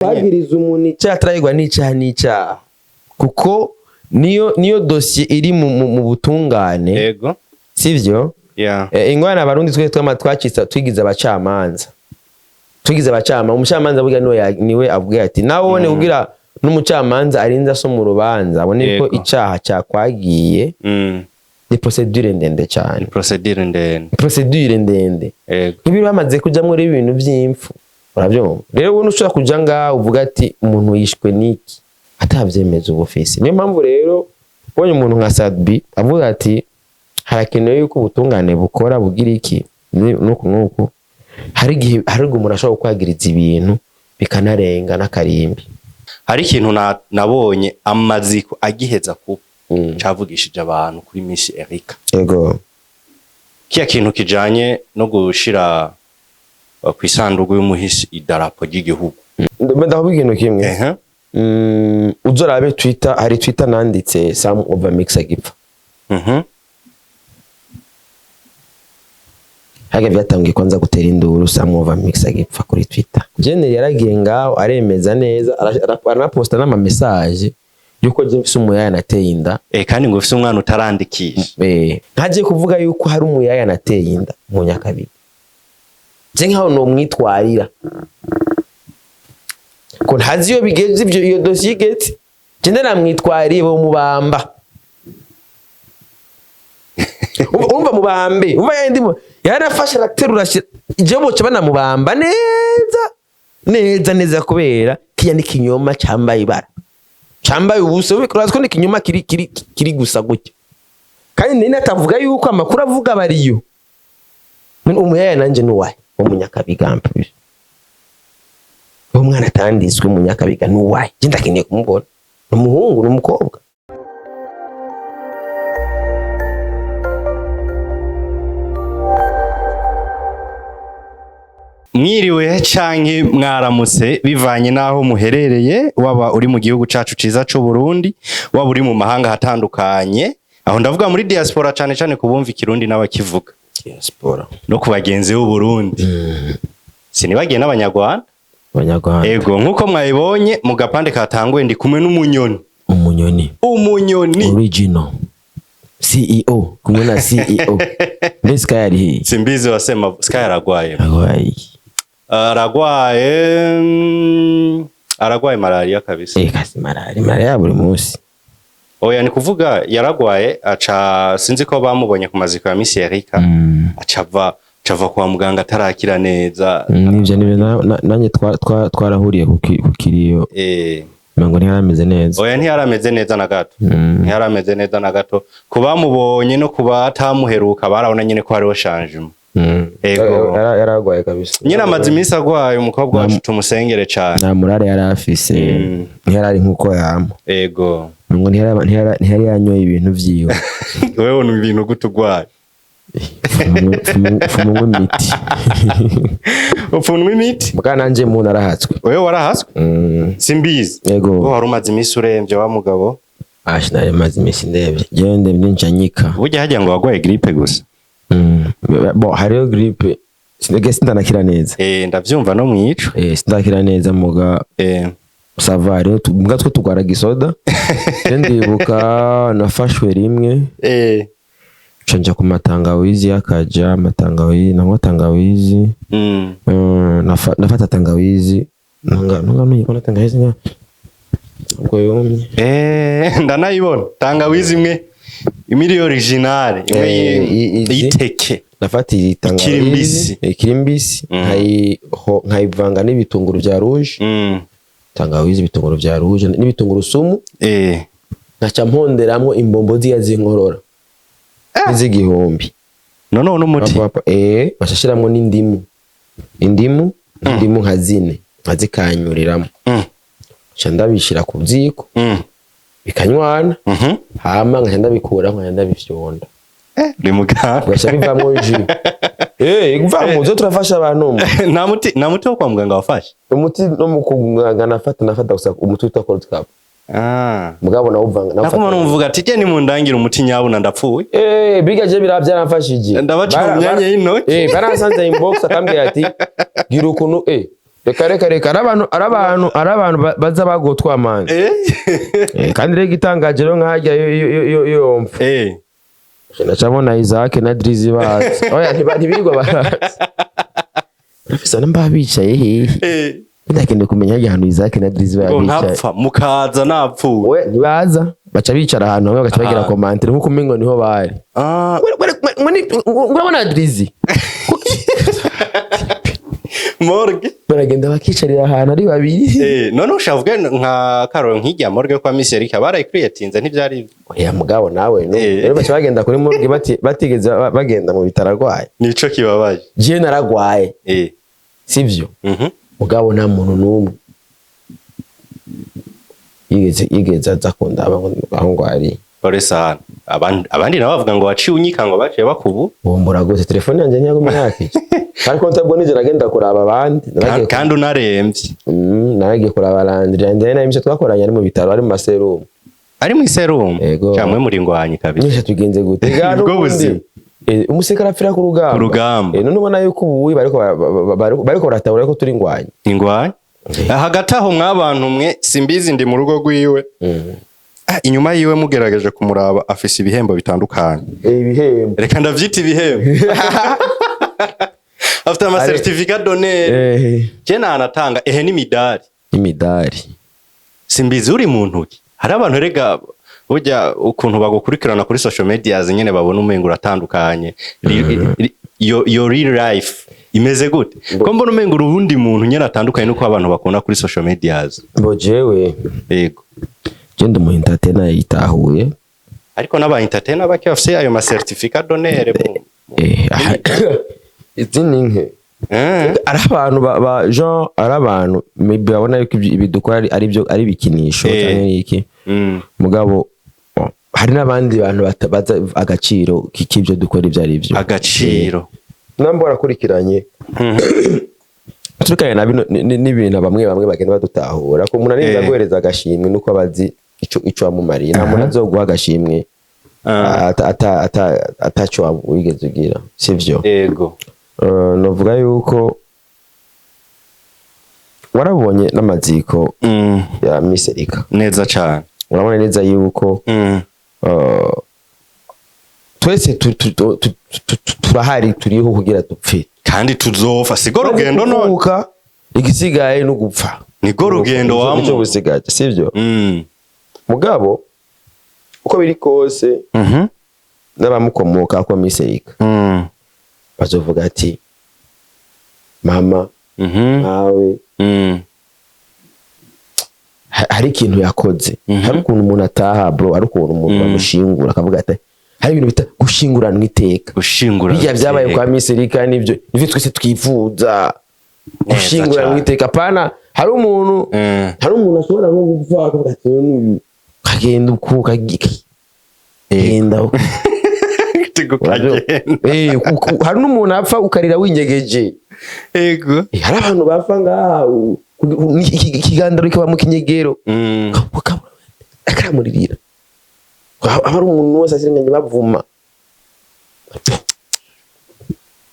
bagiriza umuntu icyaha atarayigwa n'icyaha kuko niyo dossier iri mu butungane yego sivyo ingwana abarundi twe twacitsa twigiza abacamanza umucamanza buga niwe avuga ati nawone ugira n'umucamanza arinza so mu rubanza abone ko icyaha cyakwagiye ni procedure ndende cyane procedure ndende ibiro bamaze kuja muri ibintu by'impfu urabyumva rero wowe ushaka kuja nga uvuga ati umuntu yishwe niki atavyemeza ubufisi niyo mpamvu rero ubonye umuntu nka Sadbi avuga ati harakenewe yuko ubutungane bukora bugira iki nuko hari umuntu ashobora kwagiriza ibintu bikanarenga n'akarimbi. Hari ikintu nabonye amaziko agiheza ku cavugishije abantu kuri Miss Erica. Yego. Kiya kintu kijanye no gushira ku isanduku y'umuhisi idarapo ry'igihugu. Ndavuga ikintu kimwe. Uzorabe Twitter, hari Twitter nanditse some over mix agipfa. Hage byatangiye kwanza gutera induru some over mix agipfa kuri Twitter. Jene yaragiye ngaho aremeza neza aranaposta n'ama message yuko je mfise umuyaya nateye inda kandi ngo ufise umwana utarandikisha ntaje kuvuga yuko hari umuyaya nateye inda mu Nyakabiri je nkaho no mwitwarira ko ntazi yo bigeze ivyo iyo dossier gete je ndaramwitwariye bo mubamba umva mubambe umva yandimo yarafashe araterura je boce banamubamba neza kubera kiyandi kinyoma cyambaye ibara chambaye ubuso bikuraza ko n'ikinyuma kiri gusa gutya kandi nene atavuga yuko amakuru avuga bariyo umuyaya nanje nuwaye umunyakabigampa umwana atandizwe umunyakabiga nuwaye je ndakeneye kumubona umuhungu n'umukobwa. Mwiriwe canke mwaramutse bivanye naho muherereye waba uri mu gihugu cacu ciza cyo Burundi waba uri mu mahanga hatandukanye aho ndavuga muri diaspora cane kubumva ikirundi n'abakivuga diaspora no kubagenzi b'u Burundi sinibagiye n'abanyarwanda ego nkuko mwayibonye mu gapande katangwe ndi kumwe n'umunyoni original CEO kumwe na CEO Sky ari Simbizi wasema Sky aragwaye malaria kabisa kasi malaria buri munsi oya ni kuvuga yaragwaye aca sinzi ko bamubonye ku maziko ya Miss Erica acava kwa muganga atarakira neza nivyo nanye twarahuriye ku kiriyo ngo ntiyarameze neza oya ntiyarameze neza na gato kubamubonye no kuba atamuheruka barabona nyine ko hariho changement ego yaragwaye kabisa nyina amazi imisi agwaye umukobwa wacu tumusengere cyane nta murare yarafise ntiyarari nkuko yama ego ngo ntiyari yanyoye ibintu vyiwe wewe unu ibintu gutugwaye ufunwe imiti muka nanje mu narahatswe wewe warahatswe simbizi yego hari umazi imisi uremvye wa mugabo nari mazi imisi ndebye gende n'incanyika burya hajya ngo wagwaye grippe gusa bo hariyo grippe sindanakira neza ndavyumva no mwico sindakira neza muga savare mbwa twe tugwara gisoda ndibuka nafashwe rimwe chanja ku matangawizi yakaja matangawizi nafata tangawizi nunga tangawizi ngo yomye ndanayibona tangawizi imwe imiri originale iteke nafata tangawizi ikirimbisi nkayivanga n'ibitunguru vya rouge tangawizi ibitunguru vya rouge n'ibitunguru sumu ngaca mponderamwo imbombo zinkorora n'izigihumbi none n'umuti bashashiramo n'indimu nkazine nkazikanyuriramo ndabishira ku byiko bikanywana hama ndabikura ndabifyonda rimugara gasha bivamo jus igvamo zo turafasha abantu nta muti wo kwa muganga wafashe umuti no mukuganga nafata gusa umuti utakora tukapa mugabo nawuvanga nakuma numvuga ati je ni mundangira umuti nyabuna ndapfuye biga je biravyaramfashije ndabaca myanya y'intoki barasanze inbox akambwira ati gira ukuntu reka arabantu baza bagotwa amande kandi rega itangaje rero nkajya yomva ndacabona Isaac na Drizzy bazi oya ntibirirwa barazi professor namba bicaye hehe ndakende kumenya ahantu Isaac na Drizzy babicaye ntapfa mukaza napfu we ntibaza baca bicara ahantu hamwe bagaca bagira commentaire nkuko umengo niho bari ngurabona Drizzy morgue baragenda bakicarira ahantu ari babiri none ushavuge nka Karol nkijya morgue kwa Miss Erika barayikreatinze ntivyari oya mugabo nawe rero baca bagenda kuri morgue batigeze bagenda mu bitaragwaye nico kibabaje je naragwaye sivyo mugabo nta muntu numwe yigeze azakunda aho ngwari Oresana abandi nabo bavuga ngo waciye unyika ngo baciye bakubu bombora gose telefone yanje nyago myaki kandi konta bwo nije ragenda kuraba abandi kandi unaremvye naragiye kuraba Landry ndende na imse twakoranye ari mu bitaro ari mu serum cyamwe muri ngwanyi kabisa nije tugenze gute ubwo buzi umusekara apfira ku rugamba none ubona yuko ubu bariko baratahura ko turi ingwanyi hagati aho mwabantu mwe simbizi ndi mu rugo rwiwe inyuma yiwe mugerageje kumuraba afise ibihembo bitandukanye reka ndavyita ibihembo afite ama certificat d'honneur cyena anatanga n'imidari simbizi uri mu ntoki hari abantu rega burya ukuntu bagukurikirana kuri social media nyene babona umengo uratandukanye your real life imeze gute ko mbona umengo urundi muntu nyene atandukanye nuko abantu bakona kuri social media bo jewe yego gende mu entertainer yitahuye ariko n'aba entertainer bake bafise ayo ma certificat d'honneur izindi nke ari abantu ba Jean ari abantu maybe babona yuko ibidukora ari bikinisho cyane iki mugabo hari n'abandi bantu batabaza agaciro k'ibyo dukora ibyo ari byo agaciro nambo barakurikiranye turikanye n'ibintu bamwe bagenda badutahura ko umuntu arinda guhereza agashimwe nuko abazi ico amumariye nta muntu azoguha agashimwe ataco wigeze ugira sivyo yego novuga yuko warabonye n'amaziko ya Miss Erika neza cyane urabona neza yuko twese turahari turiho kugira dupfe kandi tuzofa sigo rugendo none igisigaye no gupfa nigo rugendo wamwe cyo busigaje sivyo mugabo uko biri kose n'abamukomoka kwa Miss Erika bazovuga ati mama nawe hari ikintu yakoze hari ukuntu umuntu ataha bro hari ukuntu umuntu bamushingura akavuga ati hari ibintu bita gushinguranwa iteka bijya byabaye kwa Miss Erika nivyo twese twifuza gushinguranwa iteka pana hari umuntu ashobora nko gupfa akavuga ati kagenda uko kagenda hari n'umuntu apfa ukarira winyegeje yego hari abantu bapfa ngaha ikigandaro kikaba mu kinyegero akamuririra abari umuntu wose asirenganye bavuma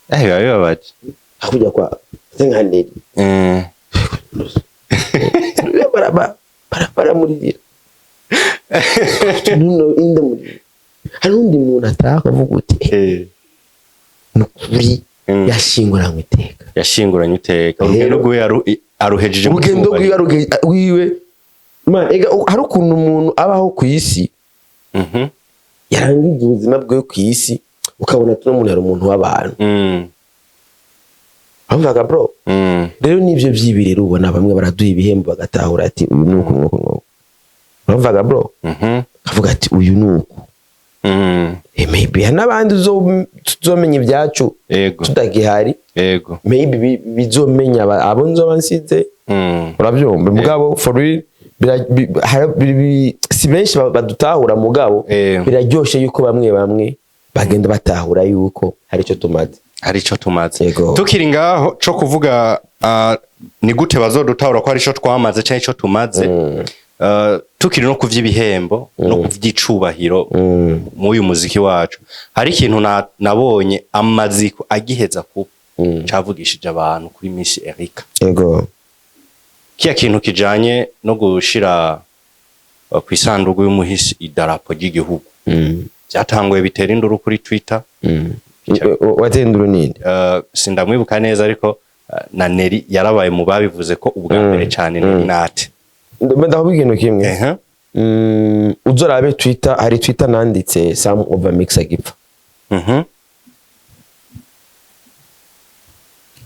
ayo baje akujya kwa Neli baramuririra nuno inde muri hari undi muntu ataka avuga uti nukuri yashinguranywe iteka urugendo rwe aruhejeje urugendo rwiwe hari ukuntu umuntu abaho ku isi yarangije ubuzima bwe ku isi ukabona tuno umuntu ari umuntu w'abantu bavuga bro rero nivyo byibirira ubona bamwe baraduha ibihembo bagatahura ati uyu nuko bavuga bro akavuga ati uyu nuko maybe n'abandi uzomenya ibyacu tutagihari maybe bizomenya abo nzoba nsize urabyumva mugabo for real si benshi badutahura mugabo biraryoshe yuko bamwe bagenda batahura yuko hari icyo tumaze tukiri ngaho cyo kuvuga ni gute bazodutahura ko hari icyo twamaze cyangwa icyo tumaze tukiri no kuvy'ibihembo no kuvy'icubahiro mu uyu muziki wacu hari ikintu nabonye amaziko agiheza ku cavugishije abantu kuri Miss Erika kiya kintu kijanye no gushira kwisandugu y'umuhisi idarapo ry'igihugu byatanguye bitera induru kuri Twitter. Watenduru ninde? Sindamwibuka neza ariko na Nelly yarabaye mu babivuze ko ubwa mbere cyane NELLY NAT. Ndaho ikintu kimwe. Uzorabe Twitter, hari Twitter nanditse some over mix agipfa.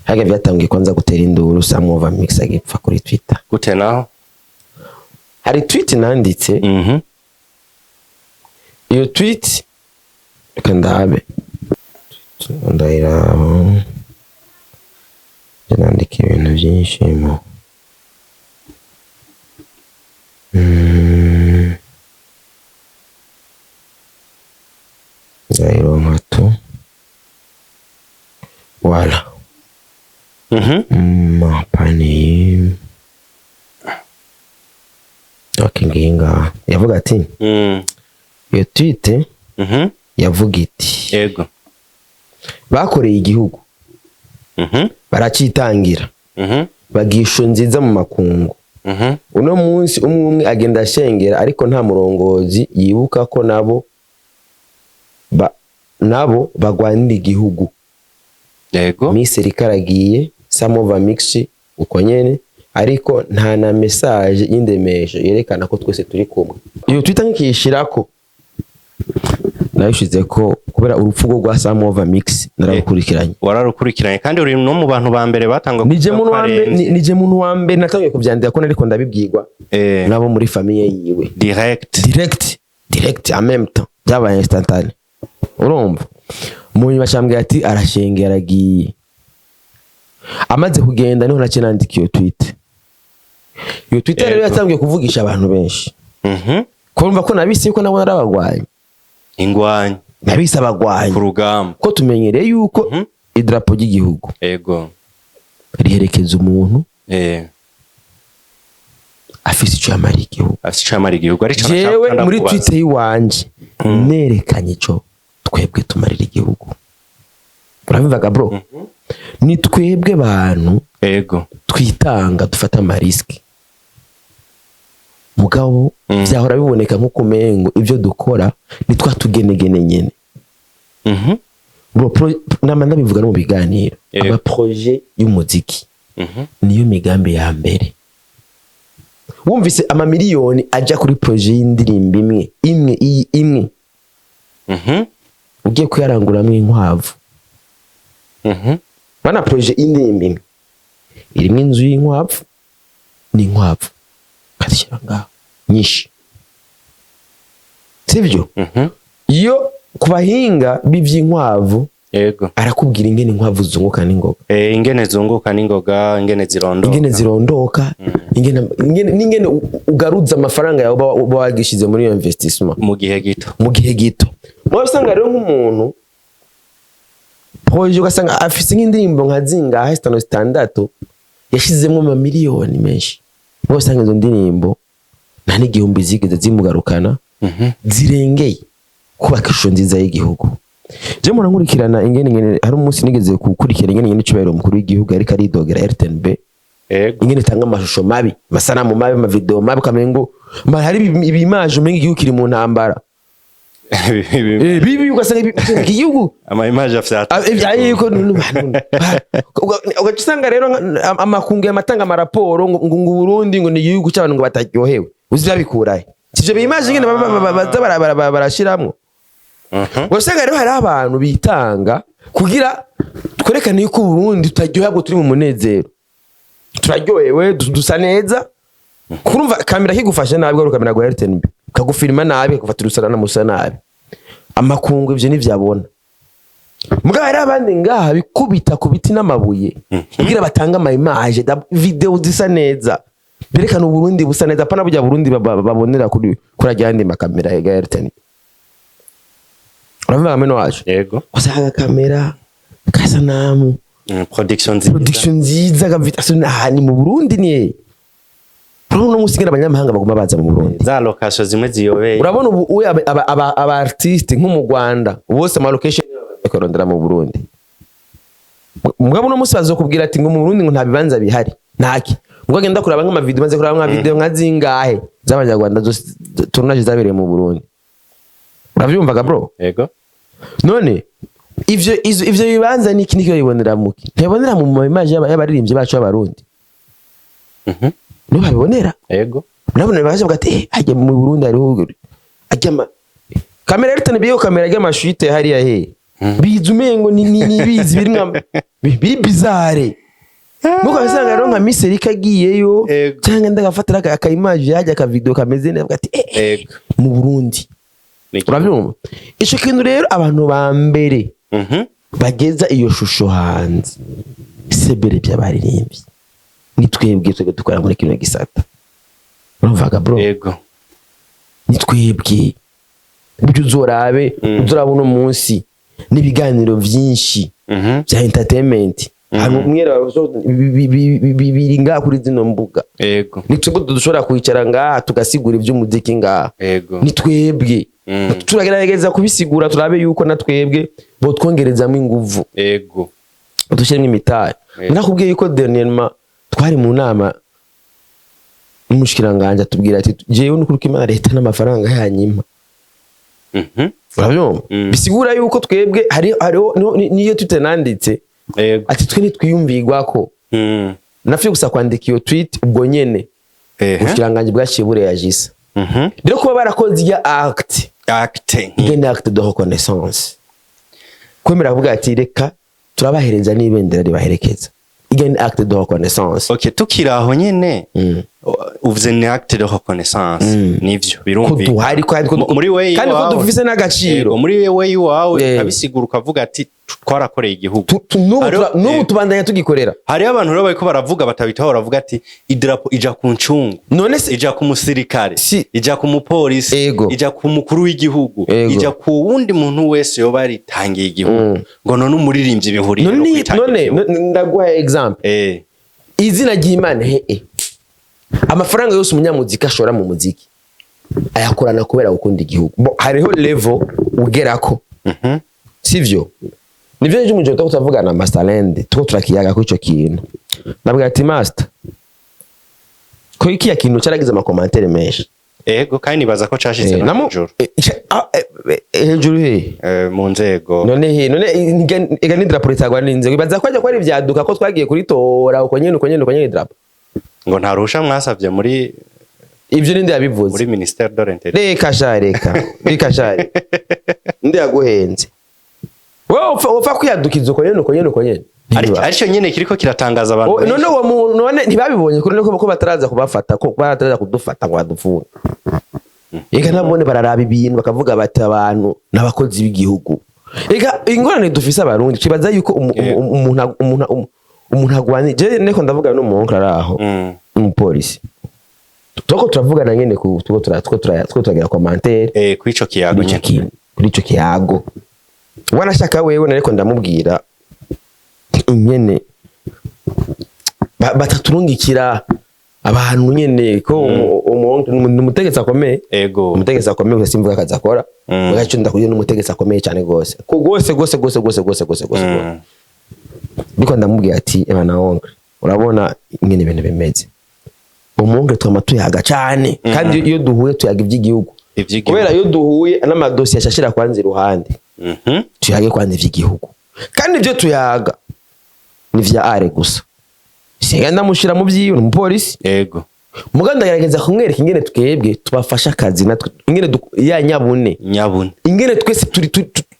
Hage byatangiye kwanza gutera induru some over mix agipfa kuri Twitter. Gute naho? Hari tweet nanditse. Iyo tweet reka ndabe. Ndaira nandika ibintu byinshi mo. Zairo matu. Wala. Mapani. Wakinginga. Yavuga ati. Iyo tweet yavuga iti. Yego. Bakoreye igihugu. Baracitangira. Bagisho nziza mu makungu. Uno munsi umwe agenda ashengera ariko nta murongozi yibuka ko nabo bagwanira igihugu. Yego. Miseri karagiye samova mix uko nyene ariko nta na message y'indemesho yerekana ko twese turi kumwe. Iyo Twitter nkishirako nayishize ko kubera urupfu rwa samova mix nararukurikiranye. Wararukurikiranye kandi uri no mu bantu ba mbere batanga nije muntu wa mbere natangiye kuvyandika ko nariko ndabibwirwa nabo muri famille yiwe direct en même temps byabaye instantané. Urumva umuntu bashambye ati arashengera agiye amaze kugenda niho nace nandika iyo tweet. Iyo Twitter rero yatangiye kuvugisha abantu benshi. Kumva ko nabise ko nabona arabagwanye ingwanye nabise abagwanye ku rugamba ko tumenyereye yuko idarapo ry'igihugu yego riherekeza umuntu afise icyo yamara igihugu ari cyo jewe muri Twitter yiwanje nerekanye cyo twebwe tumarira igihugu. Urabivaga bro? Ni twebwe bantu yego twitanga dufata amariski mugabo byahora biboneka nko kumengo ivyo dukora ni twatugenegene nyene. Namanda bivuga no mu biganiro aba projet y'umuziki niyo migambi ya mbere. Wumvise ama miliyoni aja kuri projet y'indirimbo imwe ugiye kuyaranguramwe inkwavu. Bana projet y'indirimbo imwe irimo inzu y'inkwavu n'inkwavu kadishira ngaho nyinshi sivyo. Iyo kubahinga b'ivy'inkwavu yego arakubwira ingene inkwavu zunguka n'ingoga ingene zunguka n'ingoga ingene zirondoka ingene ugaruza amafaranga yawe bawagishize muri iyo investissement mu gihe gito. Mwa usanga rero nk'umuntu projet ugasanga afise nk'indirimbo nka zingahe 6 yashizemo ama miliyoni menshi. Mwa usanga izo ndirimbo nta n'igihumbi zigeze zimugarukana zirengeye kubaka ishusho nziza y'igihugu. Je murankurikirana ingene hari umunsi nigeze gukurikira ingene cyubahiro mukuru w'igihugu ariko aridogera RTNB ingene tanga amashusho mabi masanamu mabi ama video mabi kamengo hari ibimaje umenga igihugu kiri mu ntambara bibi ugasanga igihugu ama image afyata yuko ugasanga rero amakungu yamatanga amaraporo ngo Burundi ngo ni igihugu cy'abantu ngo bataryohewe uzabikurahe sivyo bimaje ingene barashiramwo. Ugasanga rero hari abantu bitanga kugira twerekane yuko Burundi tutaryoherwa turi mu munezero turaryohewe dusa neza. Kurumva kamera kigufasha nabi garuka kamera gwa RTNB kagufilima nabi kufatira usana musa nabi amakungu ivyo nivyabona. Mugabo hari abandi ngaha bikubita ku biti n'amabuye kugira batanga ama image video zisa neza berekana Burundi busa neza pana burya Burundi babonera kuri ajyandi makamera ya RTNB. Urumva ameno wacu yego usanga kamera kasanamu production nziza gavitation ahani mu Burundi ni no musingira abanyamahanga baguma baza mu Burundi za location zimwe ziyobeye. Urabona ubu aba artiste nko mu Rwanda bose ama location bakorondera mu Burundi. Mugabo no musi bazokubwira ati ngo mu Burundi ngo nta bibanza bihari ntaki ubwo genda kuraba nk'ama video maze kuraba nk'ama video nka zingahe z'abanyarwanda tournage zabereye mu Burundi uravyumvaga bro yego none ivyo bibanza niki bibonera muki ntibonera mu image y'abaririmbyi bacu b'abarundi no babibonera yego nabone baje bagati ajya mu Burundi ariho ajya kamera rite nibiyo kamera y'amashite hariya he bizumengo ni bizi biri bizarre muko asanga rero nka miseri kagiyeyo cyangwa ndagafatira aka image yajya ka video kameze neza bagati mu Burundi urabyumva ico kintu rero abantu ba mbere bageza iyo shusho hanze sebere by'abaririmbyi nitwebwe twebwe dukora muri kino gisata urumvaga bro yego nitwebwe buryo uzorabe uzorabona umunsi n'ibiganiro byinshi bya entertainment hano umwera biringa kuri zino mbuga yego nitwebwe dushobora kwicara ngaha tugasigura iby'umuziki ngaha nitwebwe turagerageza kubisigura turabe yuko natwebwe bo twongerezamo inguvu yego dushiremo imitari nakubwiye yuko dernièrement twari mu nama umushikiranganje atubwira ati jewe nukuruka imana leta n'amafaranga yanyima urabyumva bisigura yuko twebwe hariho niyo tutenanditse ati twe nitwiyumvigwa ko nafye gusa kwandika iyo tweet ubwo nyene umushikiranganje bwashiye bure yajisa rero kuba barakoze ya acte de reconnaissance kwemera kuvuga ati reka turabahereza n'ibendera ribaherekeza again acte de reconnaissance okay tukiraho nyene uvuze ni acte de reconnaissance nivyo birumvikana duhari kandi muri we kandi ko dufise n'agaciro muri we wawe kabisigura ukavuga ati twarakoreye igihugu n'ubu tubandanya tugikorera hari abantu rero bariko baravuga batabitaho baravuga ati idarapo ija ku ncungu none se ija ku musirikare ija ku mupolisi ija ku mukuru w'igihugu ija ku wundi muntu wese yo baritangiye igihugu ngo none umuririmbyi bihuriye no none ndaguha example izina ry'Imana amafaranga yose umunyamuziki ashora mu muziki ayakorana kubera gukunda igihugu hariho level ugerako sivyo nivyo nje mujota kutavugana Masterland tuko turakiyaga ko ico kintu nabwo ati master ko iki ya kintu cyaragize ama commentaire menshi ego kandi nibaza ko cashize hejuru hejuru mu nzego none ega ni drapo ritagwa n'inzego ibaza ko ajya ko ari byaduka ko twagiye kuritora uko nyene drapo ngo ntarusha mwasavye muri ivyo ninde yabivuze muri ministère de l'intérieur reka share ndi yaguhenze wowe ufa kwiyadukiza uko nyene ariko nyene kiriko kiratangaza abantu none uwo muntu none ntibabibonye kuri ko bataraza kubafata ko bataraza kudufata ngo badufunga ega nabone bararaba ibintu bakavuga bati abantu n'abakozi b'igihugu ega ingorane dufise abarundi kibaza yuko umuntu agwani je neko ndavuga no mu araho umupolisi tuko turavugana nyene tuko turagira commentaire kuri ico kiyago kuri ico kiyago wanashaka wewe nariko ndamubwira nyene bataturungikira abantu nyene ko umuntu umutegetsi akomeye umutegetsi akomeye usimvuga akaza akora mugacho ndakuye n'umutegetsi akomeye cyane gose gose biko ndamubwira ati ebana onkre urabona ingene ibintu bimeze umunkre twamatuyaga cyane kandi iyo duhuye tuyaga iby'igihugu kubera iyo duhuye n'amadosi yashashira kwanza iruhande tuyage kwanza iby'igihugu kandi ibyo tuyaga ni vya are gusa singa ndamushira mu byiyo umupolisi yego muganda gerageza kumwereka ingene twebwe tubafasha akazi natwe ingene ya nyabune ingene twese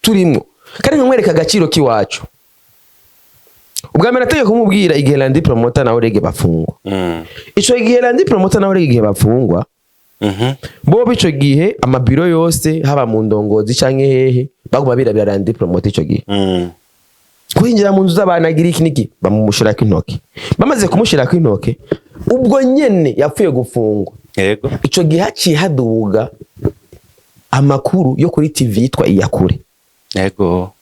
turimo kandi nkamwereka agaciro kiwacu ubwa mbere nateye kumubwira igihe landi promoter nawe rege bafungwa ico gihe landi promoter nawe rege bafungwa bo bico gihe amabiro yose haba mu ndongozi canke hehe baguma birabira landi promoter ico gihe kwinjira mu nzu z'abanagira iki niki bamumushirako intoke bamaze kumushirako intoke ubwo nyene yapfuye gufungwa yego ico gihe haciye haduga amakuru yo kuri TV yitwa iyakure yego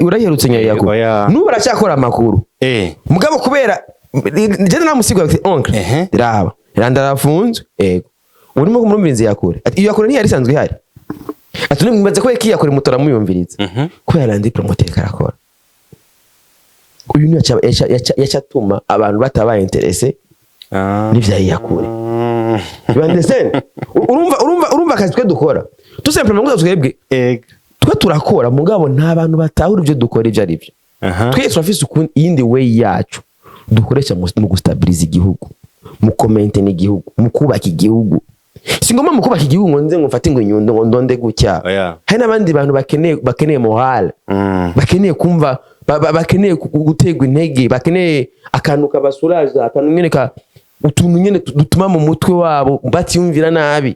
uraherutse nyayo yakure nubu aracyakora amakuru mugabo kubera je namusigwa ati onkre diraba irandarafunzwe yego urimo kumurumviriza yakure ati iyo yakure ntiyari sanzwe ihari ati nimwibaze ko yakure mutora muyumviriza ko yarandi promoter karakora uyu ni yacatuma abantu batabaye interesse n'ivya yakure. You understand? urumva akazi twe dukora tout simplement ngo twebwe twe turakora mugabo nta bantu batahura ibyo dukora ivyo ari byo. Twe turafise iyindi way yacu dukoresha mu gustabiliza igihugu, mu commenter igihugu, mu kubaka igihugu. Singoma mu kubaka igihugu ngo nze ngufate ngo nyundo ngo ndonde gutya. Hari nabandi bantu bakeneye moral, bakeneye kumva, bakeneye gutegwa intege, bakeneye akantu kabasuraje, akantu nyene ka utuntu nyene dutuma mu mutwe wabo batiyumvira nabi.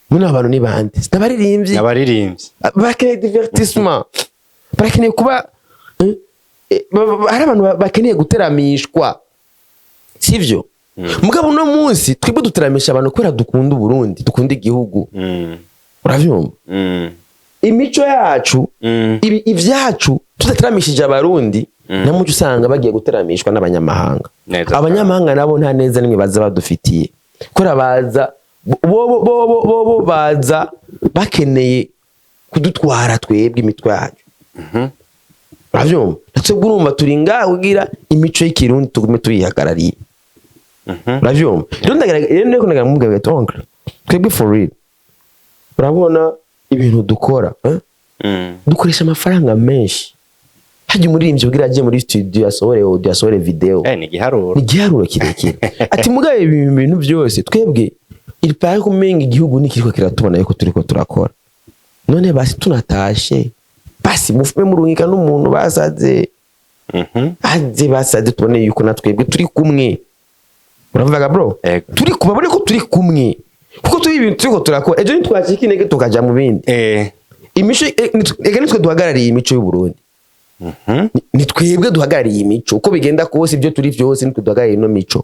Muna abantu ni bande n'abaririmbyi bakeneye divertissement, bakeneye kuba hari abantu bakeneye guteramishwa, sivyo? Mugabo no munsi twebwe duteramisha abantu kwera dukunda Burundi, dukunda igihugu. Uravyumva? Imico yacu ivyacu tudateramishije abarundi namuco usanga bagiye guteramishwa n'abanyamahanga. Abanyamahanga nabo nta neza nimwe baza badufitiye, kora baza bo baza bakeneye kudutwara twebwe imitwe yacu. Uravyumva? Natwe urumva turi ngaho kugira imico y'ikirundi tugume tuyihagarariye. Uravyumva? Rero ndagira mubwira ati oncle twebwe for real urabona ibintu dukora dukoresha amafaranga menshi. Haje umuririmbyi ugira aje muri studio asohore audio asohore video ni giharuro kirekire. Ati mugabe ibintu byose twebwe il paraît kumenga igihugu nikiriko kiratubona yuko turiko turakora. None basi tunatashe basi mufume murungika n'umuntu basaze aje basaze tubone yuko natwebwe turi kumwe. Uravuga bro? Turi kubabone ko turi kumwe. Kuko turi ibintu turiko turakora. Ejo nitwashika intege tukaja mu bindi. Imico nitwe duhagarariye imico y'u Burundi. Nitwebwe duhagarariye imico. Uko bigenda kose ibyo turi byose nitwe duhagarariye no mico.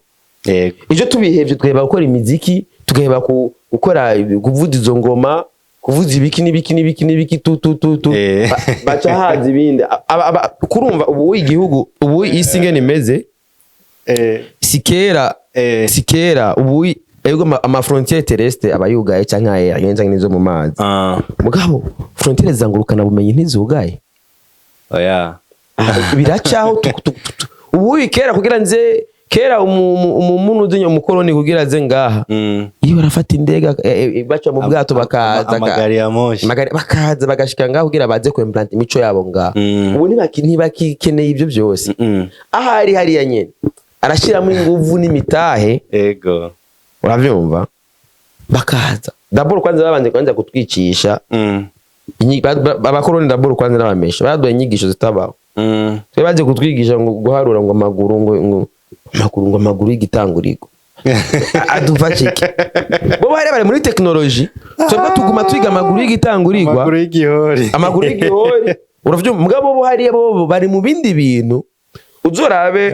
Ejo tubihevye tweba gukora imiziki, tugaheba gukora kuvuza izo ngoma, kuvuza ibiki n'ibiki tu baca hazi ibindi. Kurumva ubu igihugu ubu isi ngene imeze. Sikera ubu ego ama frontiere terrestre abayugaye canke ayenza nizo mu mazi. Mugabo frontiere zangurukana bumenyi ntizugaye. Biracaho ubu ikera kugira nze kera umuntu uzinyo mukoroni kugira ze ngaha iyo barafata indega baca mu bwato bakaza amagari ya moshi bakaza bagashika ngaho kugira baze ko implant imico yabo ngaha. Ubu ntibakikeneye ibyo byose. Ahari ya nyene arashiramo inguvu n'imitahe. Uravyumva? Bakaza d'abord kwanza babanje kutwicisha abakoroni d'abord kwanza n'abamesha baduye inyigisho zitabaho. Twe baje kutwigisha ngo guharura ngo amaguru y'igitanguriko aduvachike bo bari muri technology twebwe tuguma twiga amaguru y'igitangurigwa amaguru y'igihori. Uravyumva? Mugabo bo hari abo bari mu bindi bintu uzorabe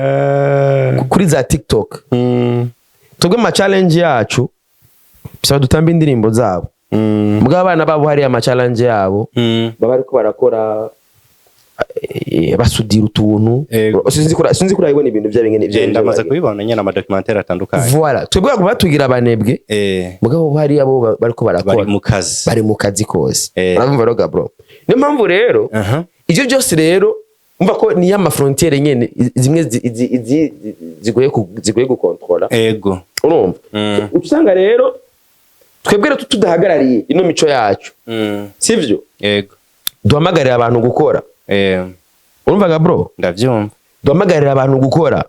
kuri za TikTok. Twebwe ma challenge yacu bisaba dutamba indirimbo zabo. Mugabo abana babo hari ama challenge yabo baba ariko barakora basudira utuntu. Sinzi kuri ayibona ibintu by'abingene byo ndamaze kubibona nyene ama documentaire atandukanye. Voilà twebwe batugira abanebwe. Mugabo hari abo bariko barakora bari mu kazi kose. Uramva roga bro? Niyo mpamvu rero ivyo byose rero umva ko ni ama frontiere nyene zimwe zigoye gukontrola. Urumva? Usanga rero twebwe tudahagarariye ino mico yacu. Sivyo? Duhamagarira abantu gukora. Urumva bro? Ndavyumva. Duhamagarira abantu gukora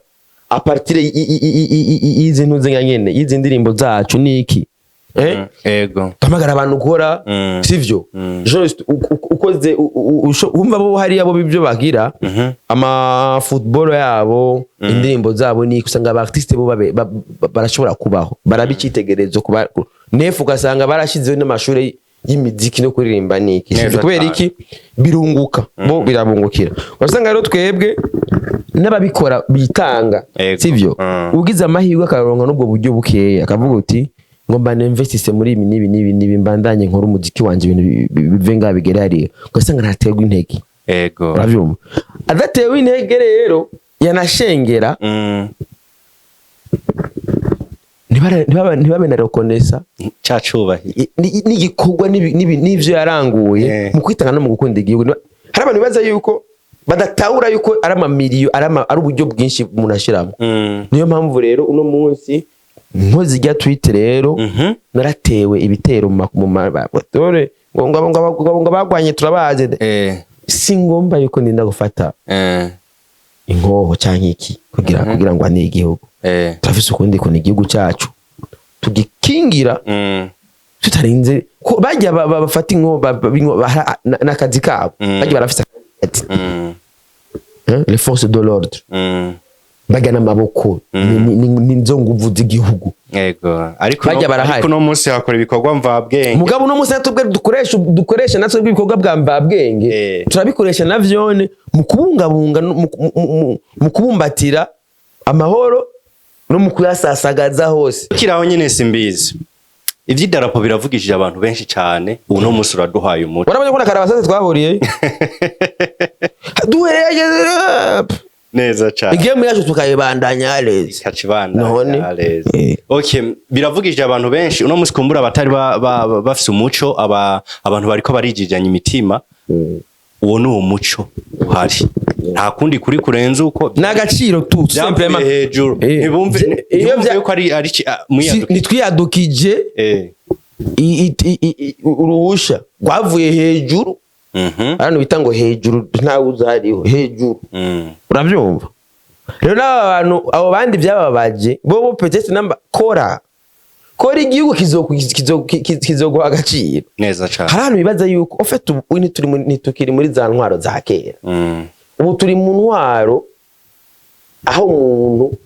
a partir y'izi ntuze nyene y'izi ndirimbo zacu niki. Duhamagarira abantu gukora. Sivyo? Ukoze umva bo hari abo bibyo bagira ama football yabo indirimbo zabo niki usanga aba artiste bo barashobora kubaho barabicitegerezo kuba nefu gasanga barashizeho n'amashuri y'imiziki no kuririmba niki. Kubera iki birunguka bo birabungukira. Wasanga rero twebwe n'ababikora bitanga. Sivyo? Ugize amahirwe akaronka n'ubwo buryo bukeya akavuga uti ngo mba investise muri ibi nibi mbandanye nkora umuziki wanje ibintu bivenga bigerariye. Ugasanga ntaterwa intege. Uravyumva? Adatewe intege rero yanashengera ntibabe na reconnaissa cyacubahi n'igikorwa n'ivyo yaranguye mu kwitanga no mu gukunda igihugu. Hari abantu baza yuko badatahura yuko ari amamiliyo ari uburyo bwinshi umuntu ashiramo. Niyo mpamvu rero uno munsi nkozi rya tweet rero naratewe ibitero mu mabatore ngo bagwanye turabaze si ngomba yuko ndinda gufata ingoho canke iki kugira ngo ane igihugu turafise ukundi ko igihugu cyacu tugikingira tutarinze ko bajya bafata ingoho nakazi kabo bajya barafise les forces de l'ordre bagana amaboko n'inzo nguvu z'igihugu. Yego ariko no munsi hakora ibikorwa mvabwenge mugabo no munsi natubwe dukoresha natwe ibikorwa bwa mvabwenge turabikoresha navyone mu kubungabunga mu kubumbatira amahoro no mu kuyasasagaza hose. Kiraho nyene simbizi ivy'idarapo biravugishije abantu benshi cyane ubu no munsi uraduhaye umuco. Warabonye ko nakarabasaze twahuriye duhereye neza cyane igemu yacu tukayibandanya alezi kacibandanya alezi. Okay, biravugishije abantu benshi uno munsi kumbura abatari bafise umuco abantu bariko barijijanya imitima. Uwo ni umuco uhari nta kundi kuri kurenza uko n'agaciro tu simplement hejuru ntibumve yuko ari nitwiyadukije uruhusha rwavuye hejuru. Hano bita ngo hejuru ntawe uzariho hejuru urabyumva rero n'abantu abo bandi byababaje bo peut-être namba kora igihugu kizoguha agaciro neza cyane. Hano bibaza yuko ofete ubu nitukiri muri za ntwaro za kera ubu turi mu ntwaro aho umuntu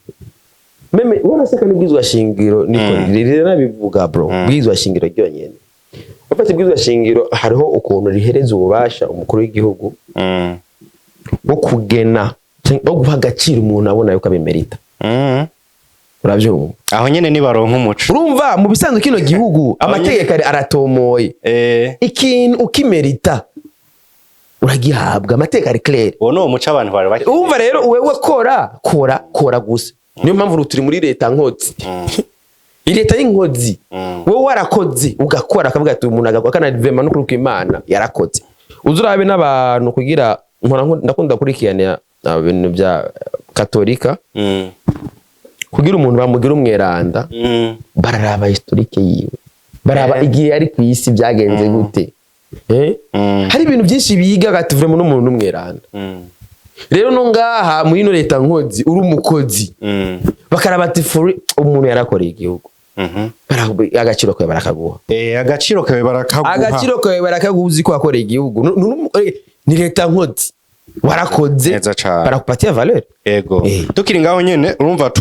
meme ubona saka n'ubwizwa shingiro niko rero nabivuga bro bwizwa shingiro ryonyene ofete bwizwa shingiro hariho ukuntu rihereza ububasha umukuru w'igihugu wo kugena no guha agaciro umuntu abona yuko abimerita. Uravyumva aho nyene ni baronka umuco urumva mu bisanzwe kino gihugu amategeko aratomoye ikintu ukimerita uragihabwa amategeko ari clair. Uwo no umuco abantu bari bake umva rero wewe kora gusa niyo mpamvu turi muri leta nkozi leta y'inkozi wowe warakoze ugakora akavuga ati umuntu agakora vraiment no kuruka Imana yarakoze uzurabe n'abantu kugira ndakunda kurikirana ibintu bya katolika kugira umuntu bamugira umweranda bararaba historique yiwe baraba igihe ari ku isi byagenze gute hari ibintu byinshi biga gati vraiment n'umuntu umweranda. Rero no ngaha muri no leta nkozi uri umukozi bakaraba ati umuntu yarakoreye igihugu agaciro kawe barakaguha agaciro kawe barakaguha uzi ko wakoreye igihugu ni leta nkozi warakoze barakupatia valeur. Yego tukiri ngaho nyene urumva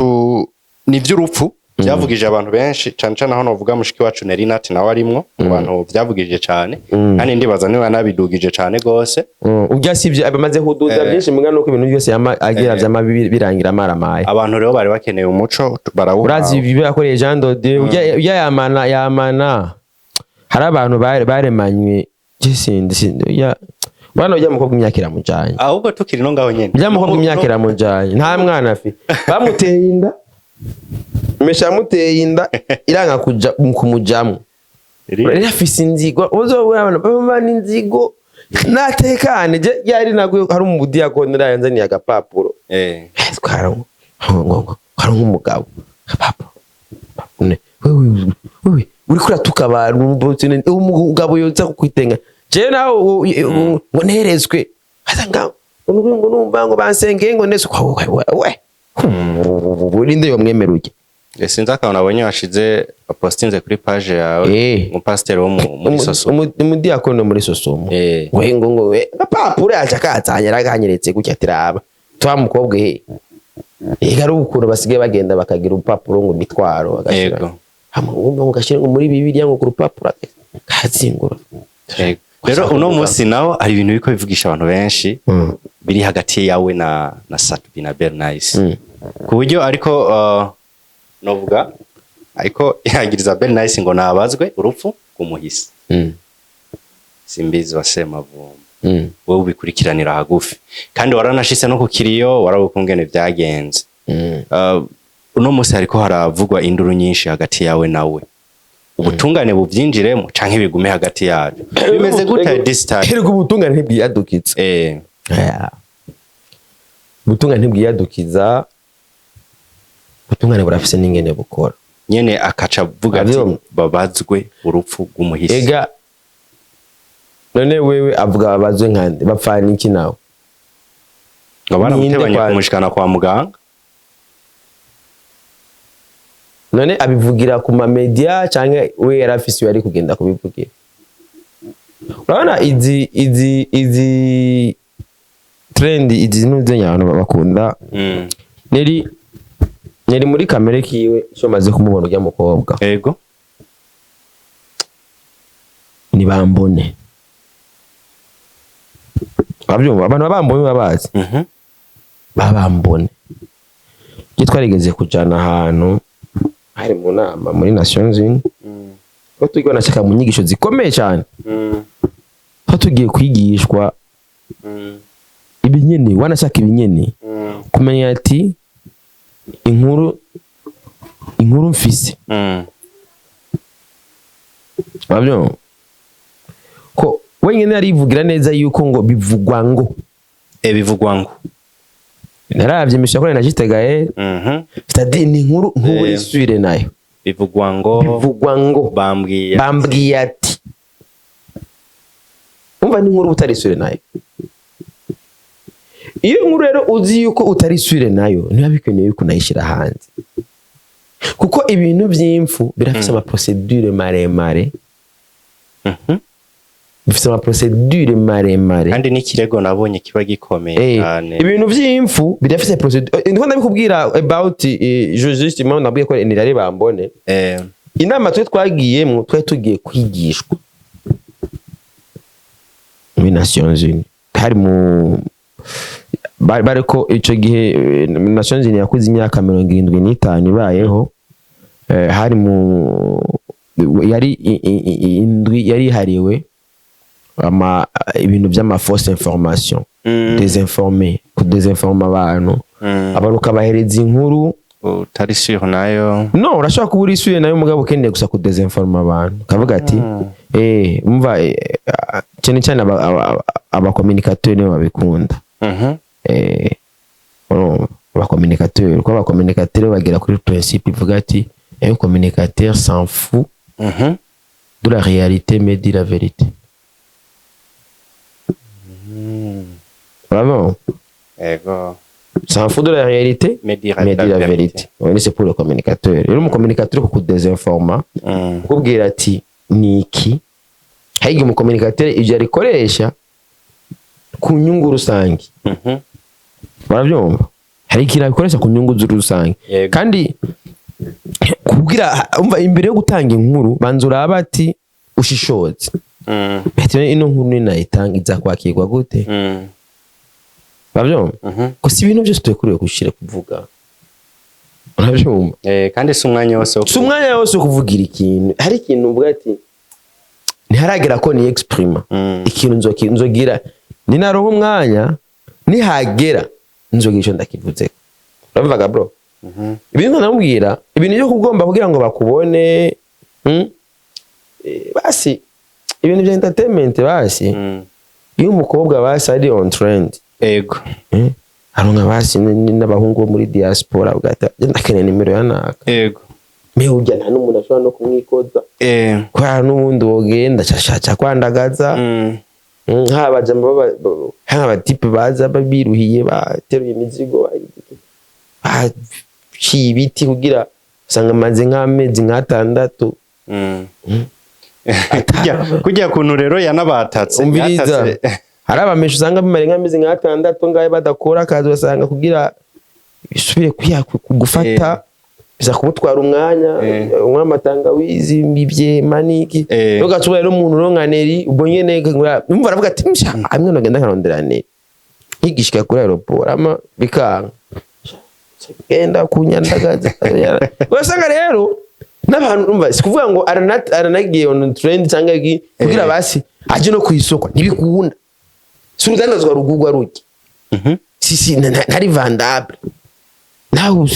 ni vy'urupfu byavugije abantu benshi cyane cyane aho novuga mushiki wacu NELLY NAT nawe arimwo abantu byavugije cyane kandi ndibaza niwe nabidugije cyane gose ujya sivye abamaze kuduza byinshi mugana nuko ibintu byose agira vyama birangira maramaye. Abantu rero bari bakeneye umuco barawuha urazi bibe yakoreye Jean Dode ujya yamana hari abantu baremanywe gisindi ya bwana ujya mukobwa imyaka iramujanye ahubwo tukiri no ngaho nyene ujya mukobwa imyaka iramujanye nta mwana afi bamuteye inda muteye inda iranga kuja kumujamo rero afise inzigo uzobona bamana inzigo natekane je yari nagwe hari umudiakoni yanzaniye agapapuro twara nk'umugabo agapapuro wewe uri kuratuka abantu umugabo yoza kukwitenga je nawe ngo nerezwe asanga ngo numva ngo bansengeye ngo nese we urinde yo mwemeruke sinzi akabona abonye washize postinze kuri page yawe mu pastor wo muri Sosomo umudiakoni muri Sosomo we ngo agapapuro yaje katsanyira ganyeretse gutya tiraba twamukobwe igari ukuru basigaye bagenda bakagira upapuro ngo mitwaro agashira hamwe ngo gashira ngo muri Bibiliya ngo ku rupapuro kazingura. Rero uno munsi nawo ari ibintu biko bivugisha abantu benshi biri hagati yawe na Satbi na Bernice ku buryo ariko novuga ariko yagiriza Bernice ngo nabazwe urupfu kumuhisa simbizi wasemavumba wowe ubikurikiranira hagufi kandi waranashise no kukiriyo warabukungene byagenze uno munsi ariko haravugwa induru nyinshi hagati yawe nawe ubutungane buvyinjiremo canke bigume hagati yacu bimeze gute this time hirgo ubutungane ntibwiyadukitse ubutungane ntibwiyadukiza, ubutungane burafise n'ingene bukora nyene akaca avuga ati babazwe urupfu rw'umuhisi. Ega none wewe avuga babazwe nkande bapfana iki nawe ngo baramutebanye kumushikana kwa muganga? None abivugira ku ma media canke we yarafise yari kugenda kubivugira? Urabona izi trend izi nuze nyano bakunda neri muri kamere kiwe cyo maze kumubona ujya mukobwa. Yego ni bambone abyumva abantu babambone babazi babambone gitwarigeze kujana ahantu hari mu nama muri Nations Unies ko tugiye nashaka mu nyigisho zikomeye cyane ko tugiye kwigishwa ibinyene wanashaka ibinyene kumenya ati inkuru mfise babyo ko wenyine arivugira neza yuko ngo bivugwa ngo naravye mishakore na jitegaye fitadi ni inkuru isubire nayo bivugwa ngo bambwiye ati umva ni inkuru utarisubire nayo. Iyo nkuru rero uzi yuko utarisubire nayo niba bikeneye yuko nayishira hanze kuko ibintu by'imfu birafise ama procedure maremare bifise ama procedure maremare kandi n'ikirego nabonye kiba gikomeye cyane. Ibintu by'imfu birafise procedure ndiko ndabikubwira about justement nabwiye ko nirare bambone inama twagiyemo tugiye kwigishwa muri Nations Unies hari mu bariko ico gihe Nations Unies yakuze imyaka 75 ibayeho hari mu yari indwi yari hariwe ama ibintu by'ama fausse information désinformer ku désinformer abantu abaruka bahereza inkuru utari sûr nayo no urashaka kuba uri sûr nayo mugabo keneye gusa ku désinformer abantu kavuga ati umva cyane aba communicateur ne babikunda aba communicateur ko aba communicateur bagera kuri principe ivuga ati un communicateur s'en fout de la réalité mais dit la vérité. Vraiment. S'en fout de la réalité mais dit la vérité. Oui, c'est pour le communicateur. Et le communicateur ko désinforma kubwira ati niki haigi mu communicateur ivyo arikoresha ku nyungu rusangi. Baravyumva hari ikintu bikoresha ku nyungu z'urusangi kandi kubwira umva imbere yo gutanga inkuru banzura abati ushishoze bati ino nkuru ni nayitanga iza kwakirwa gute baravyumva ko si ibintu byose tukuriye gushira kuvuga baravyumva kandi si umwanya wose kuvugira ikintu hari ikintu uvuga ati ntiharagera ko ni exprime ikintu nzogira ni naronka umwanya nihagera nzogira ico ndakivuze uravuga bro ibintu namubwira ibintu byo kugomba kugira ngo bakubone basi ibintu bya entertainment basi iyo umukobwa basi ari on trend aronka basi n'abahungu muri diaspora ugata ndakeneye nimero yanaka me ujya nta n'umuntu ashobora no kumwikoza kwa n'ubundi wogenda cyashaca kwandagaza habaje haba type baza babiruhiye bateruye imizigo ibiti kugira usanga amaze nk'amezi nk'atandatu kujya kuntu rero yanabatatse umbiriza hari abamesha usanga bimare nk'amezi nk'atandatu ngaye badakora akazi basanga kugira bisubire kugufata biza kumutwara umwanya umwamatanga-wizi mbibye maniki ugatubura rero umuntu ronkaneri ubwo nyene numva aravuga ati hamwe nogenda nkarondera neri nkigishika kuri aeroport ama bikanga genda kunyandagaza wasanga rero n'abantu umva sikuvuga ngo aranagiye on trend cyangwa kugira basi aje no kwisoko ntibikunda surudandazwa rugugwa ruki sisi ntari vandable naho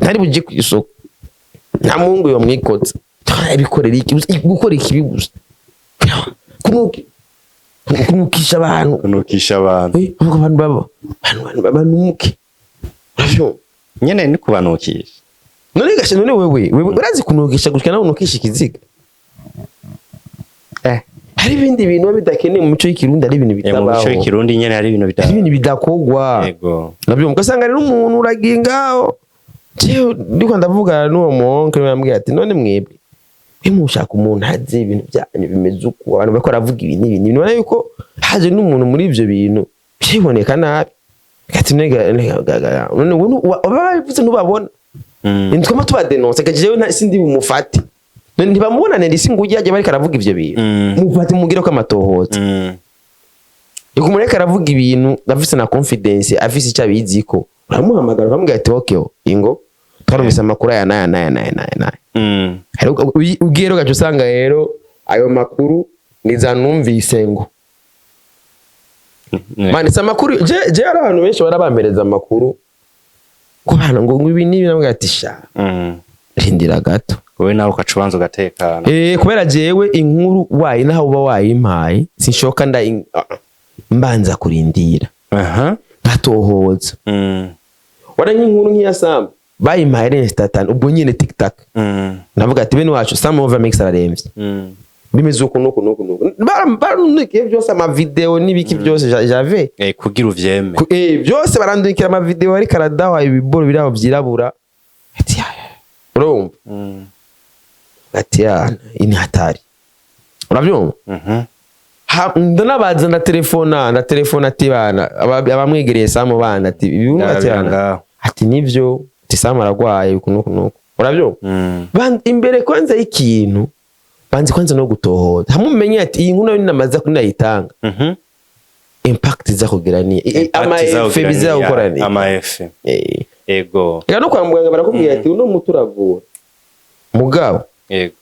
ntari buje kwisoko nta mungu yo mwikotsa abikorera iki gukora ikibi gusa kunuki kunukisha abantu abantu banuke urabyo nyene ni kubanukisha none gashe none wewe urazi kunukisha gushika nawe unukisha ikiziga hari ibindi bintu bidakeneye mu mico y'ikirundi ari ibintu bitabaho mu mico y'ikirundi nyene hari ibintu bidakogwa yego nabyo mukasanga rero umuntu uragingaho cyo ndiko ndavugana n'uwo monke yambwiye ati none mwebwe mushaka umuntu haze ibintu byanyu bimeze uko abantu bako ravuga ibintu none yuko haje n'umuntu muri ivyo bintu byiboneka nabi ati nega none wabavuze ntubabona intwama tubadenonse gajewe sindi bumufate ntibamubona nende singuye yaje bari karavuga ivyo bintu mufate mugire ko amatohoza ikumureka aravuga ibintu afise na confidence afise icyo abiziko uramuhamagara ukamubwira ati okay ingo twarumvise amakuru aya naya ugero gacu usanga rero ayo makuru niza numvise ngo manditse amakuru je ari abantu benshi barabampereza amakuru ko bana ngo ibi nibi namwe ati sha rindira gato wowe nawe ukacubanza ugatekana kubera jewe inkuru wayi naho uba wayimpaye sinshoka mbanza kurindira ngatohoza waranye inkuru nk'iya Sam bayimpaye Instagram ubwo nyine TikTok navuga ati bene wacu Sam over mix araremvye bimeze uko nuko barandikira byose ama video nibiki byose jave kugira uvyeme byose barandikira ama video ari karadawa ibiboro biraho byirabura ati urumva ati ini hatari uravyumva ndanabaza na telefona ati bana abamwegereye Sam bana ati ibintu ati nivyo ati Sam aragwaye uko nuko uravyumva imbere kwanza ikintu banzi kwanza no gutohoza hamumenye ati iyi nkuru namaza kunayitanga impact za kugira ni ama efe biza gukora ni ama efe ego no kwa muganga barakubwira ati uno mutu uravura mugabo ego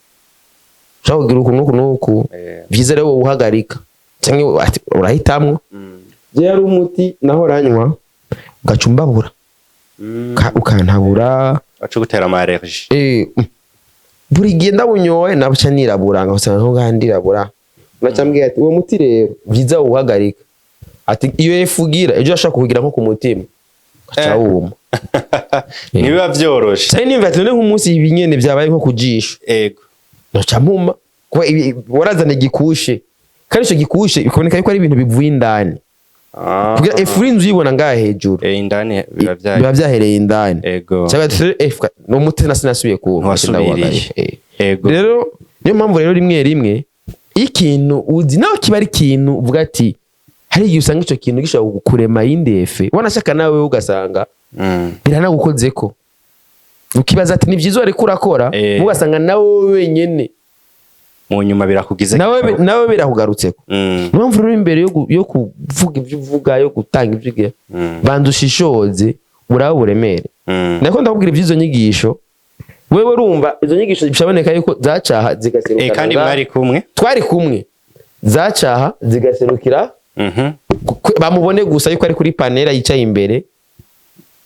shaho gira uko nuko byiza rero uhagarika cyangwa ati urahitamwe je yari umuti naho ranywa gacumbabura ukantabura acu gutera ama allergie buri genda bunyoye nabuca nirabura ngusanga nko gandirabura unacambwiye ati uwo muti rero byiza uhagarika ati iyo efugira ejo ashaka kugira nko ku mutima gaca wuma nibiba byoroshe cyane nimva ati none nk'umunsi ibinyene byabaye nko kujisho ego noca mpuma ko warazana gikushe kandi ico gikushe bikaboneka yuko ari ibintu bivuye indani kugira efurinzu yibona ngaha hejuru indani biba byahereye indani ego cyangwa efka no muti nasinasubiye ku ego rero niyo mpamvu rero rimwe ikintu uzi nawe kiba ari ikintu uvuga ati hari igihe usanga ico kintu gishobora kukurema y'indefe wanashaka nawe ugasanga biranagukozeko ukibaza ati ni byiza ariko urakora ugasanga nawe wenyene mu nyuma birakugize nawe birakugarutseko impamvu rero imbere yo kuvuga ibyo uvuga yo gutanga ibyo ugira bandushishoze uraho buremere nako ndakubwira iby'izo nyigisho wewe urumva izo nyigisho bishaboneka yuko zacaha zigaserukira kandi mwari kumwe twari kumwe zacaha zigaserukira bamubone gusa yuko ari kuri panera yicaye imbere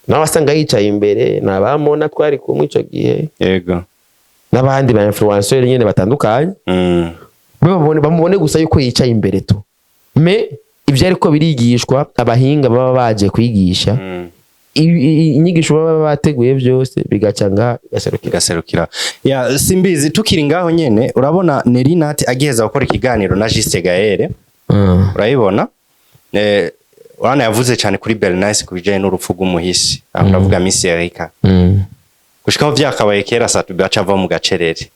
nawe asanga yicaye imbere nabamona twari kumwe ico gihe yego n'abandi ba influenceurs nyene batandukanye bamubone gusa yuko yicaye imbere tu me ivyo ariko birigishwa abahinga baba baje kwigisha inyigisho baba bateguye byose bigacanga gaserukira ya simbizi tukiri ngaho nyene urabona Nelly Nat agiheza gukora ikiganiro na Juste Gaël urayibona urana yavuze cyane kuri Bernice kubijanye n'urupfu rw'umuhisi aho ndavuga Miss Erika gushikaho vyakabaye kera satu gaca ava mu gacerere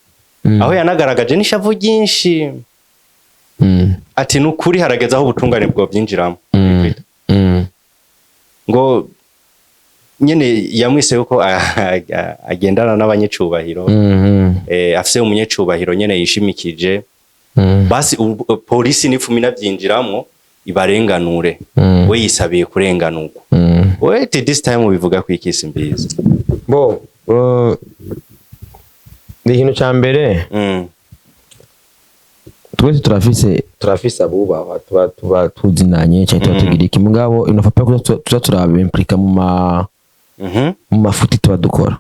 aho yanagaragaje n'ishavu ryinshi ati nukuri harageza aho ubutungane bwo byinjiramo ngo nyene yamwise yuko agendana n'abanyecubahiro afise umunyecubahiro nyene yishimikije basi polisi n'ifumi navyinjiramo ibarenganure we yisabiye kurenganurwa we this time ubivuga ku ikisi mbizi bo ni ikintu ca mbere twese turafise abubaha tuba tuzinanye cyangwa tugira iki mugabo inafapa ko tuza turaba implika mu mafuti tuba dukora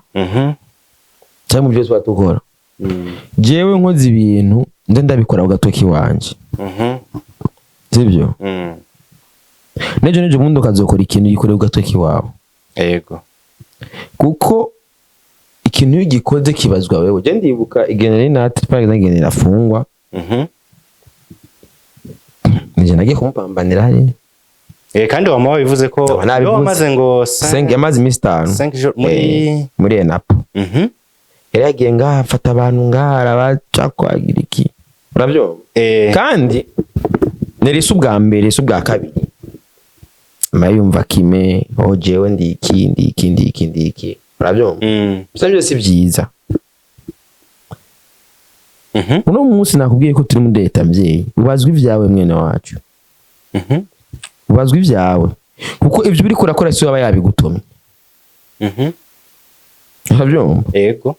cyangwa mu byo tuba dukora jewe nkoze ibintu ndabikora ku gatoki wanje sivyo nejo mundo kazokora ikintu gikorera ugatoki wawe yego kuko ikintu gikoze kibazwa wewe je ndibuka NELLY NAT twagenera afungwa nije nagiye kumupambanira hari kandi wama bivuze ko wamaze ngo 5 yamaze imistano 5 muri enapo yari yagiye ngaha afata abantu ngara baca kwagira iki urabyo kandi nerisa ubwa mbere ubwa kabiri mayumva kime jewe ndi iki urabyo byose si byiza uno munsi nakubwiye ko turi muri leta mvyeyi ubazwa ivyawe mwene wacu ubazwa ivyawe kuko ivyo biri kurakora si waba yabigutumye urabyo yego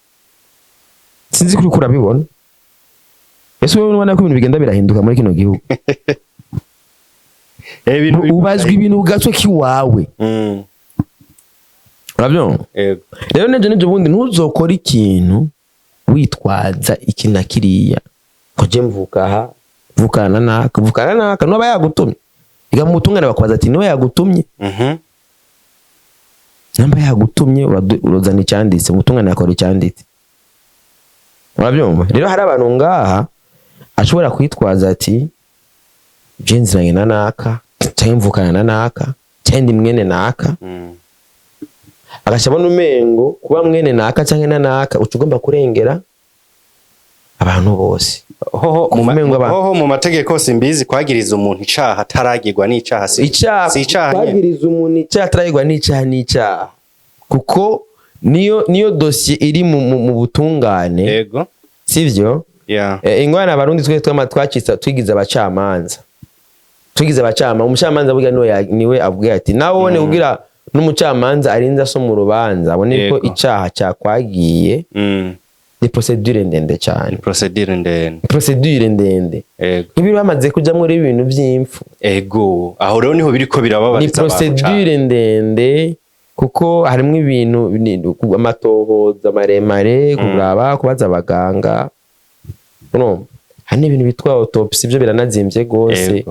sinzi kuri kurabibona ese wowe ubona ko ibintu bigenda birahinduka muri kino gihugu ubazwa ibintu ugatwe kiwawe urabyo rero nejo bundi ntuzokora ikintu witwaza iki na kiriya ko je mvuka aha vukana naka no bayagutumye igamutungana bakwaza ati no yagutumye namba yagutumye urozana icyanditse mutungana yakora icyanditse urabyo rero hari abantu ngaha ashobora kwitwaza ati je nziranye na naka cyangwa mvukana na naka cyangwa mwene naka agashabona umengo kuba mwene naka cyangwa na naka ucugomba kurengera abantu bose hoho mu mategeko simbizi kwagiriza umuntu icaha ataragirwa n'icaha si icaha kwagiriza umuntu icaha ataragirwa n'icaha kuko niyo dossier iri mu butungane yego sivyo ingwana abarundi twacitsa twigiza abacamanza umucamanza burya niwe avuga ati nawe ugira n'umucamanza arinza asoma urubanza abone ko icaha cyakwagiye ni procedure ndende cyane procedure ndende nk'ibiri bamaze kuja muri ibintu by'impfu ego aho rero niho biriko birababariza ni procedure ndende kuko harimo ibintu amatohoza maremare kuraba kubaza abaganga hari ibintu bitwa autopsy byo biranazimvye gose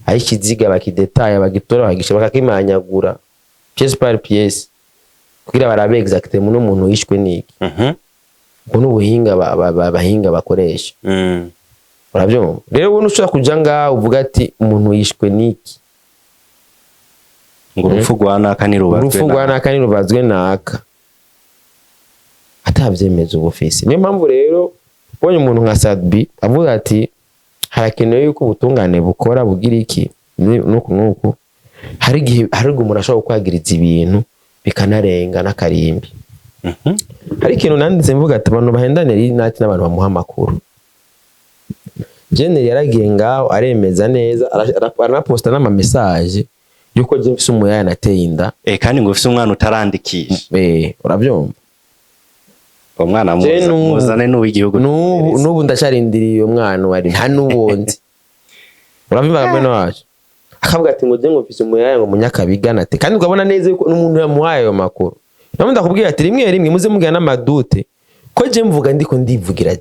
aho ikiziga bakidetaye bagitora bagisha bakakimanyagura pièce par pièce kugira barabe exactement n'umuntu yishwe niki uko n'ubuhinga bahinga bakoresha urabyo rero ubu ushobora kuja ngaho uvuga ati umuntu yishwe niki ngo urupfu rwa naka nirubazwe naka atavyemeza ubufisi niyo mpamvu rero ubonye umuntu nka Sadbi avuga ati harakenewe yuko ubutungane bukora bugira iki nuku hari igihe umuntu ashobora kwagiriza ibintu bikanarenga n'akarimbi hari ikintu nanditse mvuga ati abantu bahendane NELLY n'abantu bamuha amakuru NELLY yaragiye ngaho aremeza neza aranaposta n'ama message yuko je mfise umuyaya nateye inda kandi ngo ufise umwana utarandikisha urabyumva umwana muzane n'uw'igihugu n'ubu ndacarindiriye umwana wari nta n'ubundi urabyumva mwene wacu akavuga ati ngo je ngo mfise umuyaya ngo munyakabiga nate kandi ugabona neza yuko n'umuntu yamuhaye ayo makuru namwe ndakubwira ati rimwe muze mugira n'amadute ko je mvuga ndiko ndivugira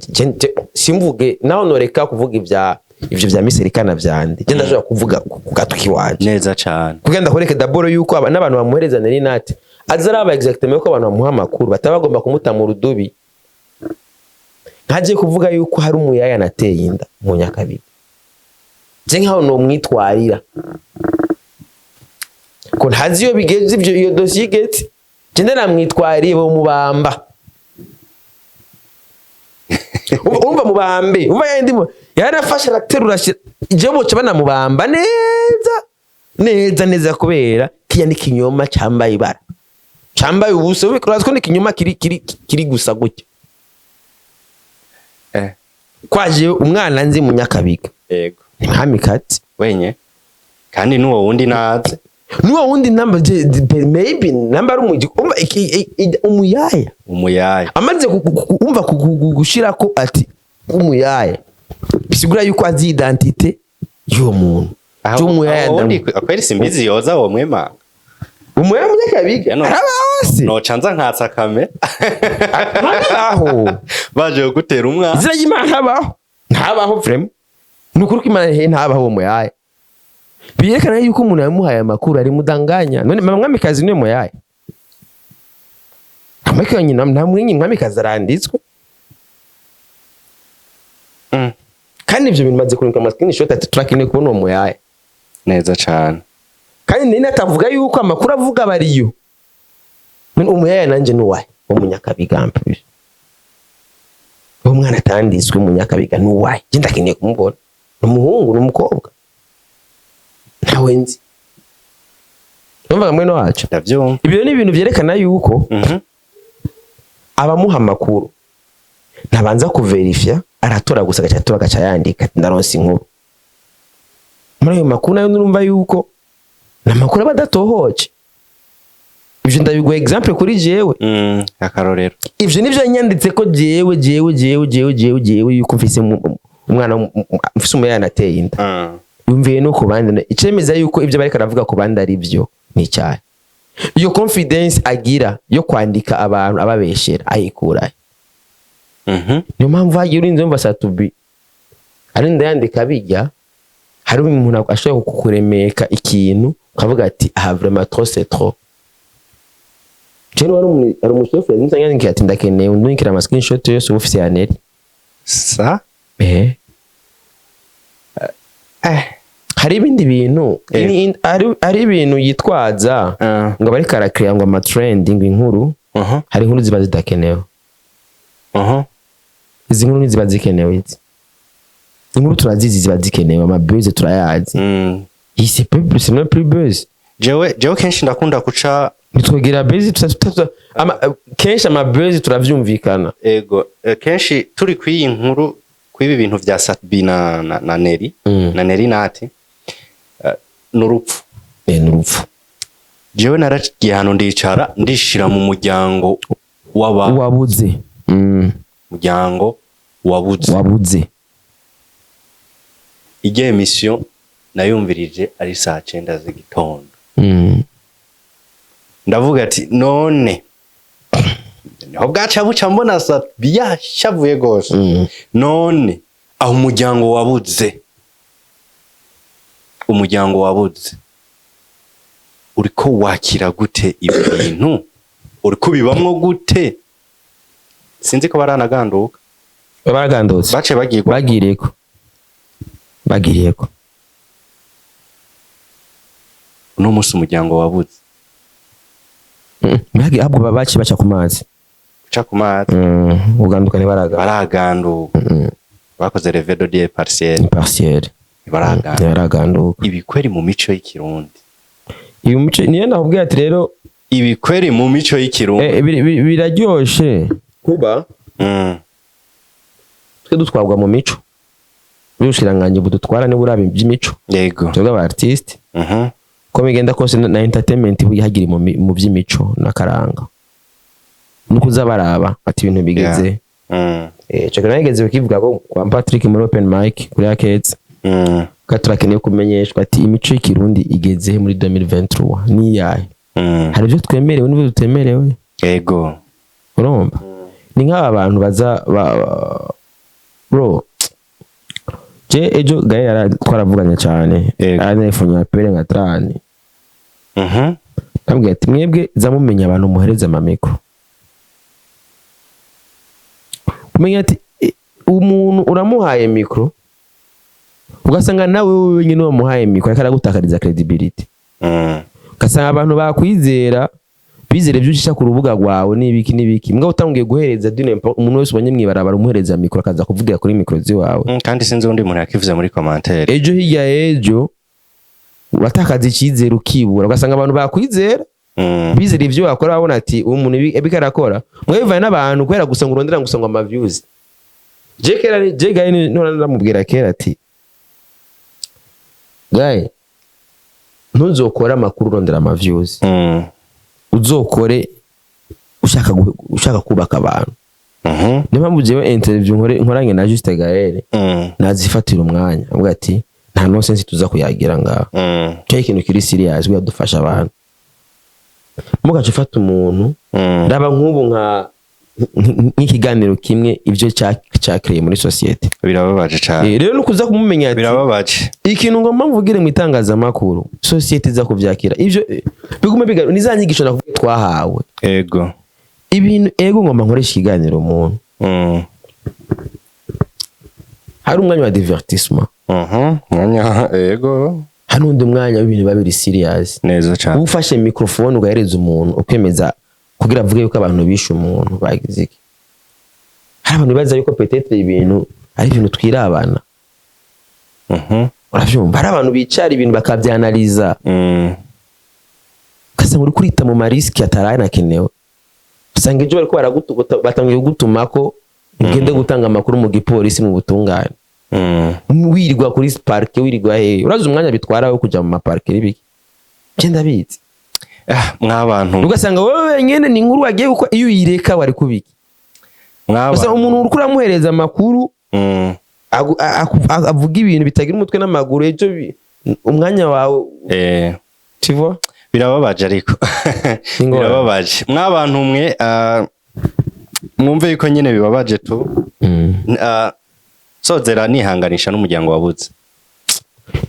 simvuge naho noreka kuvuga ivyo vya miserikana vyande je ndashobora kuvuga ku gatwi waje neza cyane kugenda koreke daboro yuko n'abantu bamuhereza NELLY NAT azaraba exactement ko abantu bamuha amakuru batabagomba kumuta mu rudubi ntaje kuvuga yuko hari umuyaya nateye inda mu Nyakabiga je nkaho no mwitwarira ko ntazi iyo bigeze ivyo iyo dossier igeze je ndaramwitwariye bo mubamba umva mubambe umva yandimo yarafashe araterura je boce banamubamba neza kubera kiya ni kinyoma cyambaye ibara cyambaye ubuso urazi ko ni kinyoma kiri gusa gutya kwaje umwana nzi mu Nyakabiga yego ntamikati wenye kandi nuwo wundi naze nuwo wundi namba maybe namba ari umuyaya amaze umva gushira ko ati umuyaya bisigura yuko azi identité yo muntu cy'umuyaya wundi akweri simbizi yoza wo mwema umuyaya mu Nyakabiga arabose no canza nkatsa kame aho baje gutera umwana izira y'Imana ntabaho vraiment nukuri ko Imana ntabaho umuyaya biyerekana yuko umuntu yamuhaye amakuru ari mudanganya. None mwamikazi niwe muyaye amake nyina namwe mwamikazi aranditswe kandi ivyo bintu maze kurinka maskini shot ati turakeneye kubona uwo muyaye neza cyane kandi nina tavuga yuko amakuru avuga bariyo umuyaye nanje nuwaye umunyakabigambe uwo mwana atanditswe umunyakabiga nuwaye je ndakeneye kumubona umuhungu n'umukobwa ntawe nzi numva mwene wacu ndavyumva ibyo ni ibintu byerekana yuko abamuha amakuru ntabanza kuverifya aratora gusa gaca yandika ndaronse inkuru muri ayo makuru nayo nurumva yuko namakuru abadatohoje ivyo ndabiguha example kuri jewe akarorero ivyo nivyo nyanditse ko jewe yuko mfise umwana mfise umuyana ateye inda yumviye no kubandi icemeza yuko ivyo bareka ravuga ku bandi ari byo ni cyane iyo confidence agira yo kwandika abantu ababeshera ayikura niyo mpamvu hagiye urinze mva satubi ari ndayandika bijya hari umuntu ashobora kukuremeka ikintu kavuga ati ah vraiment trop c'est trop cyane wari umushoferi nzanyandika ati ndakeneye undikira ama screenshot yose office ya NELLY sa hari ibindi bintu ari ibintu yitwaza ngo bari karakira ngo ama trending inkuru hari inkuru ziba zidakenewe izi nkuru ziba zikenewe inkuru turazizi ziba zikenewe ama buzz turayazi isi plus no plus buzz jewe kenshi ndakunda kuca nitwogira buzz kenshi ama buzz turavyumvikana ego kenshi turi kwiyi nkuru kwibi bintu vya Satbi na NELLY na NELLY NAT n'urupfu jewe naragiye hano ndicara ndishira mu muryango wabuze muryango wabuze igihe mission nayumvirije ari saa 9 z'igitondo ndavuga ati none aho bwaca buca mbona Satbi yashavuye gose none aho umuryango wabuze uriko wakira gute ibintu uriko bibamwo gute sinzi ko baranaganduka baragandutse bace bagiriyeko uno musi umuryango wabuze ahubwo babaci baca ku mazi uganduka baraganduka bakoze revedo die partiel baraganduka ibikweri mu mico y'ikirundi iyo mico niyo nakubwiye ati rero ibikweri mu mico y'ikirundi biraryoshe kuba twe dutwarwa mu mico birushiranganye budutwara ni burabe by'imico yego twebwe aba artiste ko bigenda kose na entertainment bihagiri mu by'imico nakaranga nuko zabaraba ati ibintu bigeze cyo nageze bakivuga ko kwa Patrick muri open mic kuri yaketse katurakeneye kumenyeshwa ati imico y'ikirundi igeze muri 2023 ni yahe hari byo twemerewe n'ibyo tutemerewe yego urumva ni nk'aba bantu baza bro je ejo gaye twaravuganye cyane aranefunya pere nka trani nabwiye ati mwebwe zamumenya abantu muhereza amamiko kumenya ati umuntu uramuhaye mikro ugasanga nawe wenyine wamuhaye mikro akaragutakariza credibility ugasanga abantu bakwizera bizere byucisha ku rubuga rwawe n'ibiki mbwa utangiye guhereza dine umuntu wese ubonye mwibarabara umuhereza mikro akaza kuvugira kuri mikro ziwawe kandi sinzi undi muntu yakivuze muri commentaire ejo hirya ejo watakaza icyizere ukibura ugasanga abantu bakwizera bizere ibyo wakora babona ati uwo muntu ebikarakora mwevaye n'abantu kwera gusa ngo urondera gusanga ama views je gaye none ndamubwira kera ati gaye ntuzokora amakuru urondera ama views uzokore ushaka kubaka abantu niyo mpamvu jewe interview nkoranye na Juste Gaël nazifatira umwanya avuga ati nta no sense tuza kuyagira ngaho cyo ikintu kiri serious yadufasha abantu mugaje ufata umuntu ndaba nk'ubu nka nk'ikiganiro kimwe ivyo cyakreye muri societe birababaje cyane rero nukuza kumumenya ati birababaje ikintu ngomba mvugire mu itangazamakuru societe za kuvyakira ivyo bigume biga nizanyigisho nakubwiye twahawe ego ibintu ego ngomba nkoresha ikiganiro umuntu hari umwanya wa divertissement mwanya ego hari undi mwanya w'ibintu babiri serious neza cyane ufashe microphone ugahereza umuntu ukemeza kugira avuge yuko abantu bishe umuntu bagize iki hari abantu baza yuko peut-être ibintu ari ibintu twirabana uravyumva hari abantu bicara ibintu bakavyanaliza kasa muri kurita mu mariski atarana kenewe usanga ejo bariko batangiye gutumako ugende gutanga amakuru mu gipolisi mu butungane wirirwa kuri parke wirirwa urazi umwanya bitwara wo kuja mu maparke ribiki cyenda bitse mwabantu ugasanga wowe nyene ni inkuru wagiye uko iyo uyireka wari kubiki mwabantu umuntu uri kuramuhereza amakuru avuga ibintu bitagira umutwe n'amaguru ejo umwanya wawe tivo birababaje ariko birababaje mwabantu umwe mwumve yuko nyene bibabaje tu sozera nihanganisha n'umuryango wabuze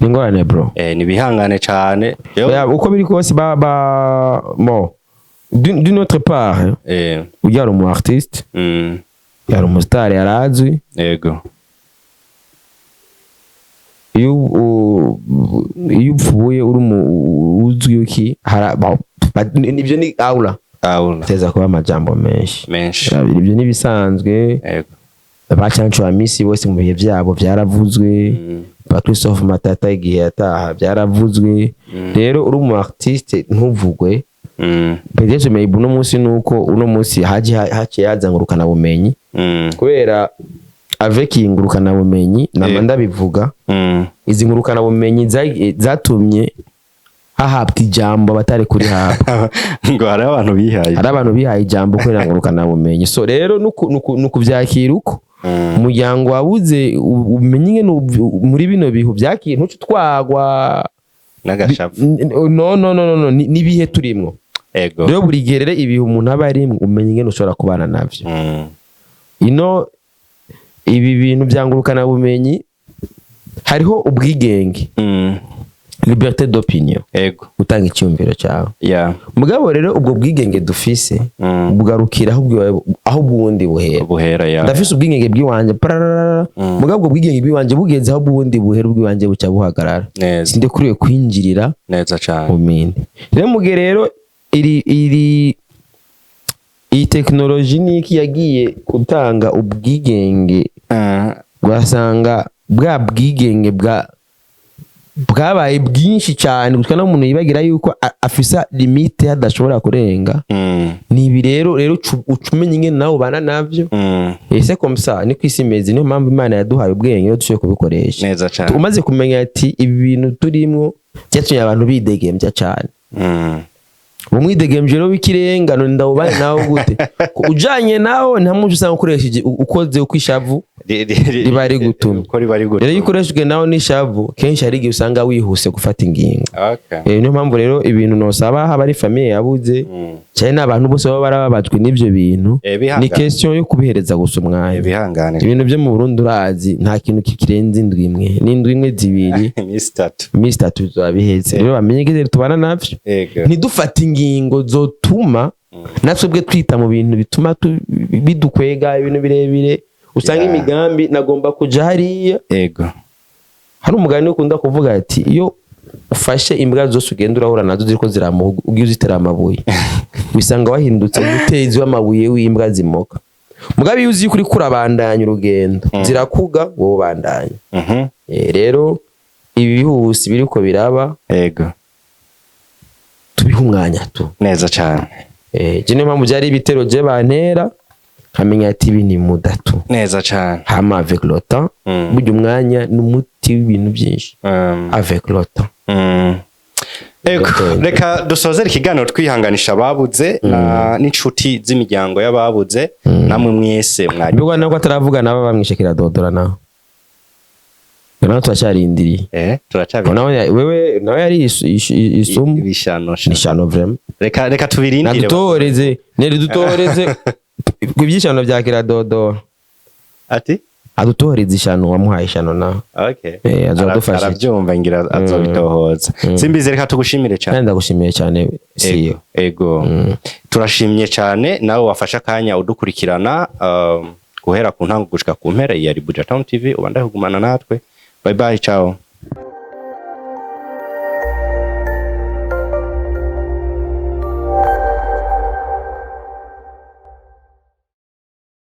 ningorane bro ni bihangane cyane uko biri kose mo d'une autre part ujyara umu artiste yari umustar yarazwi yego iyo upfuye uri uzwi uki nibyo ni aula teza kuba amajambo menshi ibyo nibisanzwe yego abacancu ba misi bose mu bihe byabo byaravuzwe ba Christophe Matata igihe yataha byaravuzwe rero uri umu artiste ntuvugwe peut-être mais uno munsi nuko uno munsi haje yazangurukana bumenyi kubera avec ingurukana bumenyi namanda bivuga izi ngurukana bumenyi zatumye hahabwa ijambo batari kuri haba ngo hari abantu bihaye ijambo kwera ngurukana bumenyi so rero nukuvyakira uko umuryango wabuze umenye muri bino bihu byakira ntucu twagwa nagashavu no nibihe turimwo ego rero buri gerere ibihe umuntu aba ari umenye ngene ushobora kubana navyo ino ibi bintu byangurukana bumenyi hariho ubwigenge liberté d'opinion ego utanga icyumviro cyawe mugabo rero ubwo bwigenge dufise bugarukira aho bwundi buhera ndafise ubwigenge bwiwanje mugabo ubwo bwigenge bwiwanje bugeze aho bwundi buhera bwiwanje buca buhagarara sinde kuriye kwinjirira neza cyane umindi rero muge rero iyi technology niki yagiye gutanga ubwigenge gwasanga bwa bwigenge bwabaye bwinshi cyane gutwa n'umuntu yibagira yuko afisa limite hadashobora kurenga nibi rero ucumenye ingene nawe bana navyo ese comme ça ni kwisimeza niyo mpamvu Imana yaduhaye ubwenge yo dushoboye kubikoresha neza cyane umaze kumenya ati ibi bintu turimwo byatumye abantu bidegembya cyane umwidegemje rero w'ikirenga none ndawubane nawe gute ujanye nawe nta muntu usanga ukoresheje ukoze ukwishavu riba ri gutuma rero yikoreshwe nawe n'ishavu kenshi hari igihe usanga wihuse gufata ingingo niyo mpamvu rero ibintu nosaba haba ari famille yabuze cyane n'abantu bose baba barababajwe n'ivyo bintu ni question yo kubihereza gusa umwanya ibintu byo mu Burundi urazi nta kintu kikirenze indwi imwe n'indwi imwe zibiri misi 3 zabiheze rero bamenye geze tubana navyo ntidufate ingingo zotuma natwe bwe twita mu bintu bituma bidukwega ibintu birebire usanga imigambi nagomba kuja hariya hari umugani ukunda kuvuga ati iyo ufashe imbwa zose ugenda urahura nazo ziriko ziramuhuga ugiye uzitera amabuye wisanga wahindutse gutezi w'amabuye w'imbwa zimoka mugabe iyo uzi kuri kurabandanya urugendo zirakuga wowe bandanya rero ibi bihusi biriko biraba tubiha umwanya tu neza cyane je niyo mpamvu byari ibitero je bantera hamenya ati ibi ni mudatu neza cyane hama avec le temps burya umwanya n'umuti w'ibintu byinshi avec le temps reka dusozere ikiganiro twihanganisha ababuze n'inshuti z'imiryango y'ababuze namwe mwese mwari bigwa nako ataravuga nabo bamwishekera dodora naho naho turacyarindiriye turacabira wewe nawe yari isumu nishano vraiment reka tubirindire dutoreze Ibyishano bya Kiradodo ati adutoheriza ishano wamuhaye ishano na okay azodufasha arabyumva ngira azobitohoza Simbizi reka tugushimire cyane ndagushimiye cyane siyo ego turashimye cyane nawe wafasha kanya udukurikirana guhera ku ntango gushika ku mpera ya Buja Town TV ubanda hugumana natwe bye bye ciao